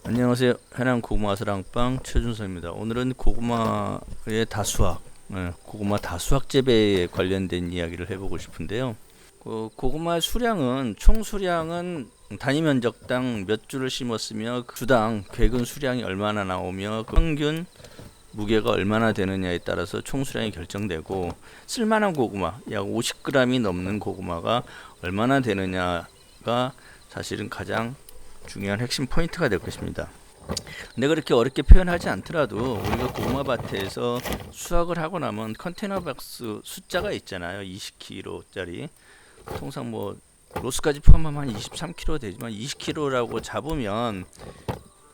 안녕하세요. 해남 고구마 사랑방 최준서입니다. 오늘은 고구마의 다수학, 고구마 다수학 재배에 관련된 이야기를 해보고 싶은데요. 고구마 수량은 총 수량은 단위 면적당 몇 줄을 심었으며 그 주당 궤근 수량이 얼마나 나오며 그 평균 무게가 얼마나 되느냐에 따라서 총 수량이 결정되고 쓸만한 고구마 약 50g이 넘는 고구마가 얼마나 되느냐가 사실은 가장 중요한 핵심 포인트가 될 것입니다. 근데 그렇게 어렵게 표현하지 않더라도 우리가 고구마 밭에서 수확을 하고 나면 컨테이너 박스 숫자가 있잖아요. 20kg짜리. 통상 뭐 로스까지 포함하면 한 23kg 되지만 20kg라고 잡으면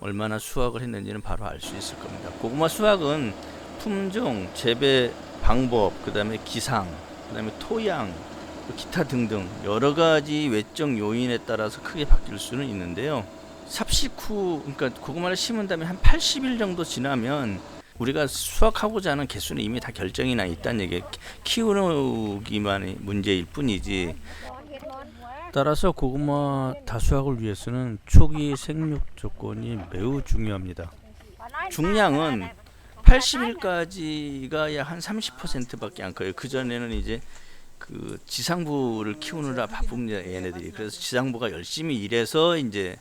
얼마나 수확을 했는지는 바로 알 수 있을 겁니다. 고구마 수확은 품종, 재배 방법, 그다음에 기상, 그다음에 토양, 기타 등등 여러 가지 외적 요인에 따라서 크게 바뀔 수는 있는데요. 삽식 후, 그러니까 고구마를 심은 다음에 한 80일 정도 지나면 우리가 수확하고자 하는 개수는 이미 다 결정이 나 있다는 얘기. 키우기만의 문제일 뿐이지. 따라서 고구마 다수확을 위해서는 초기 생육 조건이 매우 중요합니다. 중량은 80일까지가 약 한 30%밖에 안 커요. 그 전에는 이제 그 지상부를 키우느라 바쁩니다, 얘네들이. 그래서 지상부가 열심히 일해서 이제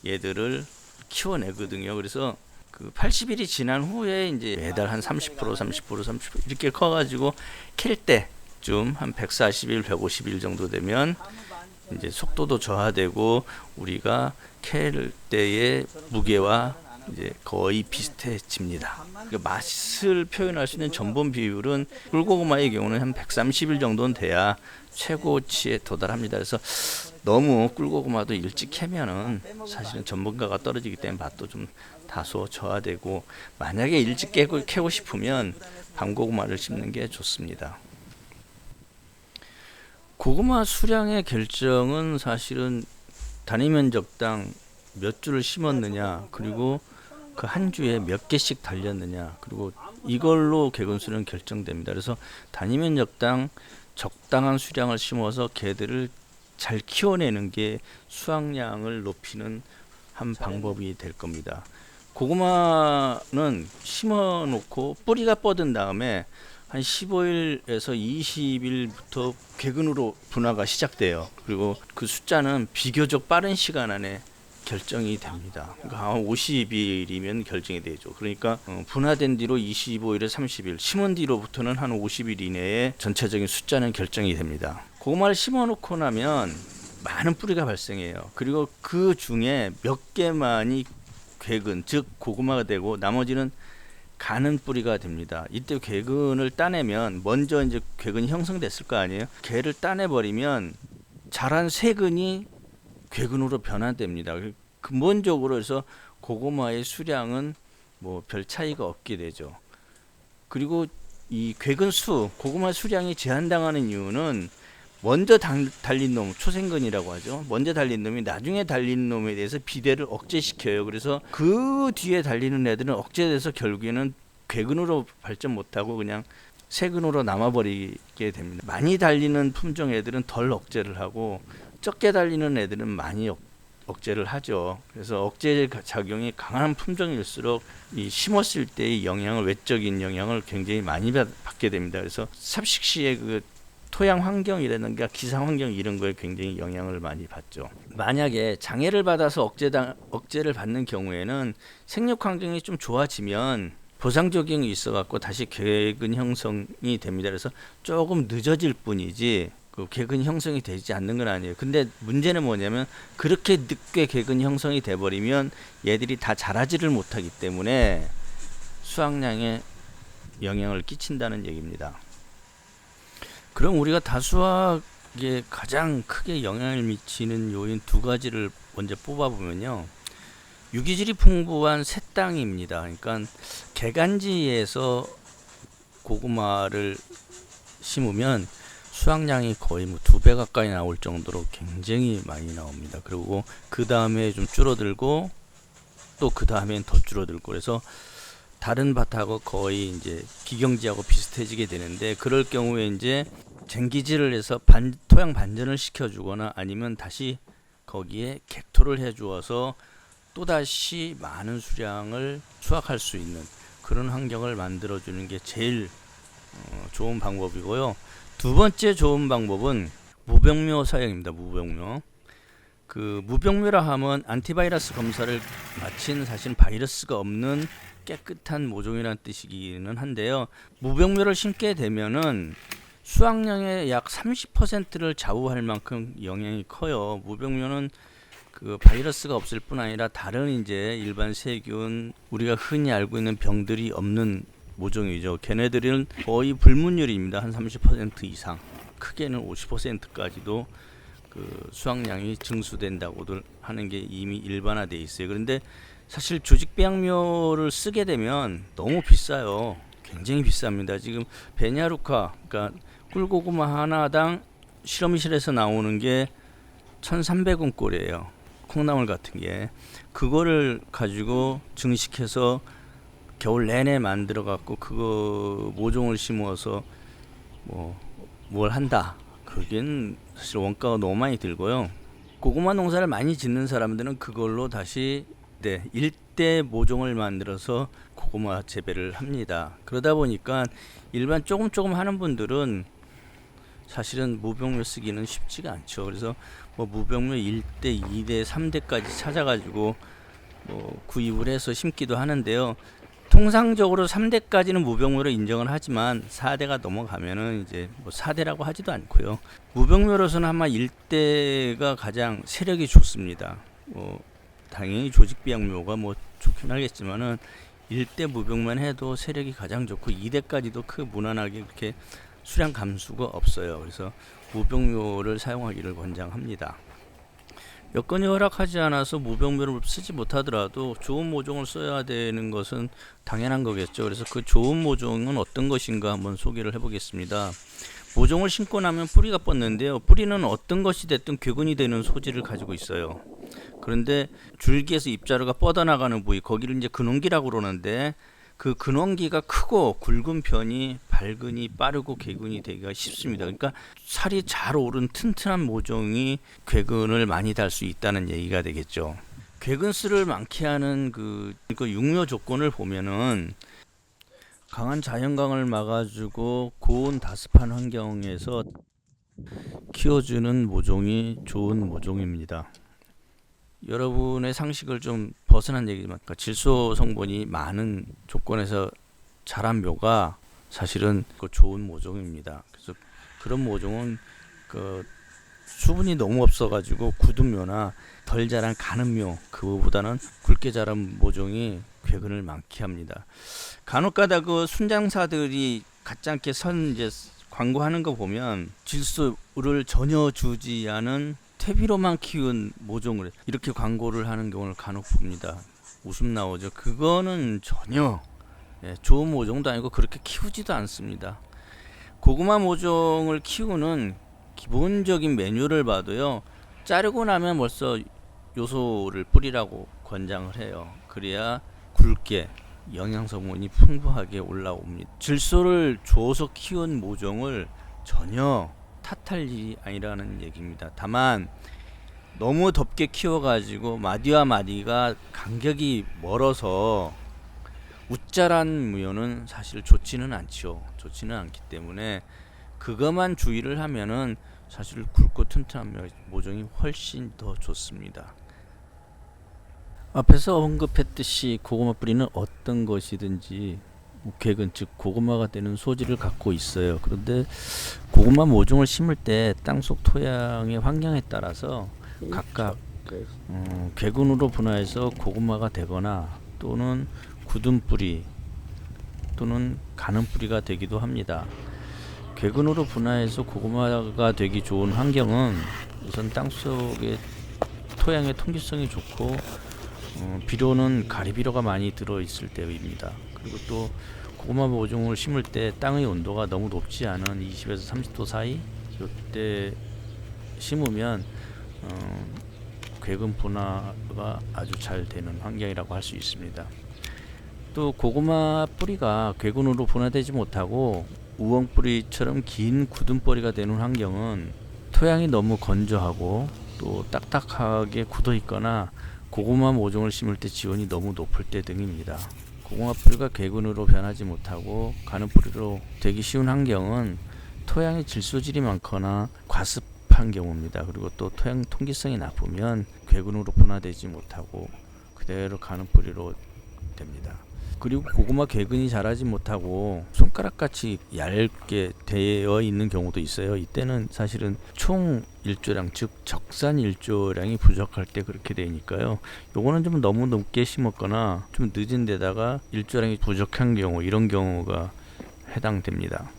얘들을 키워내거든요. 그래서 그 80일이 지난 후에 이제 매달 한 30% 이렇게 커가지고 캘 때쯤 한 140일, 150일 정도 되면 이제 속도도 저하되고 우리가 캘 때의 무게와 이제 거의 비슷해집니다. 맛을 표현할 수 있는 전분 비율은 꿀고구마의 경우는 한 130일 정도는 돼야 최고치에 도달합니다. 그래서 너무 꿀고구마도 일찍 캐면은 사실은 전분가가 떨어지기 때문에 맛도 좀 다소 저하되고, 만약에 일찍 캐고 싶으면 밤고구마를 심는 게 좋습니다. 고구마 수량의 결정은 사실은 단위 면적당 몇 줄을 심었느냐, 그리고 그 한 주에 몇 개씩 달렸느냐, 그리고 이걸로 개근수는 결정됩니다. 그래서 단위 면적당 적당한 수량을 심어서 개들을 잘 키워내는 게 수확량을 높이는 한 방법이 될 겁니다. 고구마는 심어 놓고 뿌리가 뻗은 다음에 한 15일에서 20일부터 궤근으로 분화가 시작돼요. 그리고 그 숫자는 비교적 빠른 시간 안에 결정이 됩니다. 그러니까 50일이면 결정이 되죠. 그러니까 분화된 뒤로 25일에 30일, 심은 뒤로부터는 한 50일 이내에 전체적인 숫자는 결정이 됩니다. 고구마를 심어놓고 나면 많은 뿌리가 발생해요. 그리고 그 중에 몇 개만이 궤근, 즉 고구마가 되고 나머지는 가는 뿌리가 됩니다. 이때 궤근을 따내면, 먼저 이제 궤근이 형성됐을 거 아니에요. 걔를 따내버리면 자란 세근이 궤근으로 변환됩니다. 근본적으로 해서 고구마의 수량은 뭐 별 차이가 없게 되죠. 그리고 이 궤근 수, 고구마 수량이 제한당하는 이유는 먼저 달린 놈, 초생근이라고 하죠. 먼저 달린 놈이 나중에 달린 놈에 대해서 비대를 억제시켜요. 그래서 그 뒤에 달리는 애들은 억제돼서 결국에는 궤근으로 발전 못하고 그냥 세근으로 남아버리게 됩니다. 많이 달리는 품종 애들은 덜 억제를 하고, 적게 달리는 애들은 많이 억제를 하죠. 그래서 억제 작용이 강한 품종일수록 이 심었을 때의 영향을, 외적인 영향을 굉장히 많이 받게 됩니다. 그래서 삽식 시에 그 토양 환경이라든가 기상 환경 이런 거에 굉장히 영향을 많이 받죠. 만약에 장애를 받아서 억제를 받는 경우에는 생육 환경이 좀 좋아지면 보상적용이 있어갖고 다시 궤근 형성이 됩니다. 그래서 조금 늦어질 뿐이지 그 궤근 형성이 되지 않는 건 아니에요. 근데 문제는 뭐냐면 그렇게 늦게 궤근 형성이 돼버리면 얘들이 다 자라지를 못하기 때문에 수확량에 영향을 끼친다는 얘기입니다. 그럼 우리가 다수확에 가장 크게 영향을 미치는 요인 두 가지를 먼저 뽑아보면요. 유기질이 풍부한 새 땅입니다. 그러니까 개간지에서 고구마를 심으면 수확량이 거의 뭐 2배 가까이 나올 정도로 굉장히 많이 나옵니다. 그리고 그 다음에 좀 줄어들고 또 그 다음엔 더 줄어들고, 그래서 다른 밭하고 거의 이제 비경지하고 비슷해지게 되는데, 그럴 경우에 이제 쟁기질을 해서 토양 반전을 시켜주거나 아니면 다시 거기에 객토를 해주어서 또다시 많은 수량을 수확할 수 있는 그런 환경을 만들어주는 게 제일 좋은 방법이고요. 두 번째 좋은 방법은 무병묘 사용입니다. 무병묘. 그 무병묘라 하면 안티바이러스 검사를 마친 사실 바이러스가 없는 깨끗한 모종이라는 뜻이기는 한데요. 무병묘를 심게 되면은 수확량의 약 30%를 좌우할 만큼 영향이 커요. 무병묘는 그 바이러스가 없을 뿐 아니라 다른 이제 일반 세균, 우리가 흔히 알고 있는 병들이 없는 모종이죠. 걔네들은 거의 불문율입니다. 한 30% 이상, 크게는 50%까지도 그 수확량이 증수된다고들 하는 게 이미 일반화되어 있어요. 그런데 사실 조직배양묘를 쓰게 되면 너무 비싸요. 굉장히 비쌉니다. 지금 베냐루카, 그러니까 꿀고구마 하나당 실험실에서 나오는 게 1,300원 꼴이에요. 콩나물 같은 게. 그거를 가지고 증식해서 겨울 내내 만들어 갖고 그거 모종을 심어서 뭘 한다. 그게 사실 원가가 너무 많이 들고요. 고구마 농사를 많이 짓는 사람들은 그걸로 다시 일대 모종을 만들어서 고구마 재배를 합니다. 그러다 보니까 일반 조금 하는 분들은 사실은 무병묘 쓰기는 쉽지가 않죠. 그래서 무병묘 1대, 2대, 3대까지 찾아가지고 구입을 해서 심기도 하는데요. 통상적으로 3대까지는 무병묘로 인정을 하지만 4대가 넘어가면은 이제 4대라고 하지도 않고요. 무병묘로서는 아마 1대가 가장 세력이 좋습니다. 당연히 조직비양묘가 좋긴 하겠지만은 1대 무병만 해도 세력이 가장 좋고 2대까지도 무난하게 그렇게 수량 감수가 없어요. 그래서 무병묘를 사용하기를 권장합니다. 여건이 허락하지 않아서 무병묘를 쓰지 못하더라도 좋은 모종을 써야 되는 것은 당연한 거겠죠. 그래서 그 좋은 모종은 어떤 것인가 한번 소개를 해보겠습니다. 모종을 심고 나면 뿌리가 뻗는데요. 뿌리는 어떤 것이 됐든 궤근이 되는 소질을 가지고 있어요. 그런데 줄기에서 잎자루가 뻗어나가는 부위, 거기를 이제 근원기라고 그러는데 그 근원기가 크고 굵은 편이 발근이 빠르고 궤근이 되기가 쉽습니다. 그러니까 살이 잘 오른 튼튼한 모종이 궤근을 많이 달 수 있다는 얘기가 되겠죠. 궤근수를 많게 하는 그 육묘 조건을 보면은 강한 자연광을 막아주고 고온 다습한 환경에서 키워주는 모종이 좋은 모종입니다. 여러분의 상식을 좀 벗어난 얘기지만 질소 성분이 많은 조건에서 자란 묘가 사실은 좋은 모종입니다. 그래서 그런 모종은 수분이 너무 없어가지고 굳은 묘나 덜 자란 가는 묘, 그거보다는 굵게 자란 모종이 궤근을 많게 합니다. 간혹가다 그 순장사들이 가짜않게 이제 광고하는 거 보면 질소를 전혀 주지 않은 퇴비로만 키운 모종을 이렇게 광고를 하는 경우를 간혹 봅니다. 웃음 나오죠. 그거는 전혀 좋은 모종도 아니고 그렇게 키우지도 않습니다. 고구마 모종을 키우는 기본적인 메뉴를 봐도요, 자르고 나면 벌써 요소를 뿌리라고 권장을 해요. 그래야 굵게 영양성분이 풍부하게 올라옵니다. 질소를 줘서 키운 모종을 전혀 탓할 일이 아니라는 얘기입니다. 다만 너무 덥게 키워가지고 마디와 마디가 간격이 멀어서 웃자란 묘는 사실 좋지는 않죠. 좋지는 않기 때문에 그것만 주의를 하면은 사실 굵고 튼튼한 모종이 훨씬 더 좋습니다. 앞에서 언급했듯이 고구마 뿌리는 어떤 것이든지 궤근, 즉 고구마가 되는 소질을 갖고 있어요. 그런데 고구마 모종을 심을 때 땅속 토양의 환경에 따라서 각각 궤근으로 분화해서 고구마가 되거나 또는 굳은 뿌리 또는 가는 뿌리가 되기도 합니다. 궤근으로 분화해서 고구마가 되기 좋은 환경은 우선 땅속의 토양의 통기성이 좋고 비료는 가리비료가 많이 들어있을 때입니다. 그리고 또 고구마 모종을 심을 때 땅의 온도가 너무 높지 않은 20에서 30도 사이, 이때 심으면 궤근 분화가 아주 잘 되는 환경이라고 할 수 있습니다. 또 고구마 뿌리가 궤근으로 분화되지 못하고 우엉뿌리처럼 긴 굳은 뿌리가 되는 환경은 토양이 너무 건조하고 또 딱딱하게 굳어 있거나 고구마 모종을 심을 때 지온이 너무 높을 때 등입니다. 고구마 뿌리가 궤근으로 변하지 못하고 가는 뿌리로 되기 쉬운 환경은 토양의 질소질이 많거나 과습한 경우입니다. 그리고 또 토양 통기성이 나쁘면 궤근으로 분화되지 못하고 그대로 가는 뿌리로 됩니다. 그리고 고구마 궤근이 자라지 못하고 손가락같이 얇게 되어 있는 경우도 있어요. 이때는 사실은 총 일조량, 즉 적산 일조량이 부족할 때 그렇게 되니까요. 요거는 좀 너무 높게 심었거나 좀 늦은 데다가 일조량이 부족한 경우, 이런 경우가 해당됩니다.